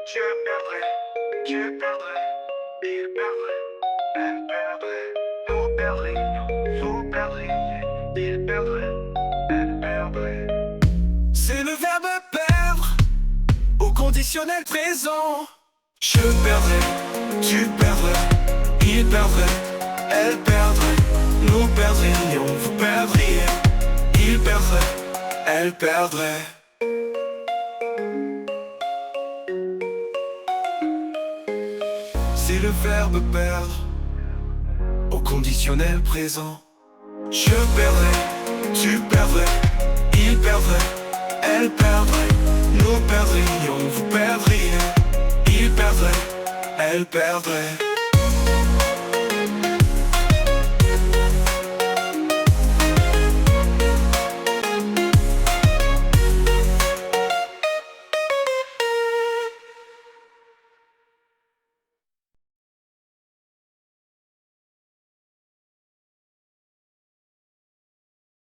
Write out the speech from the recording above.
Je perdrais, tu perdrais, il perdrait, elle perdrait, nous perdrions, vous perdriez, il perdrait, elle perdrait. C'est le verbe perdre au conditionnel présent. Je perdrais, tu perdrais, il perdrait, elle perdrait, nous perdrions, vous perdriez, il perdrait, elle perdrait. C'est le verbe perdre au conditionnel présent. Je perdrais, tu perdrais, il perdrait, elle perdrait, nous perdrions, vous perdriez, il perdrait, elle perdrait.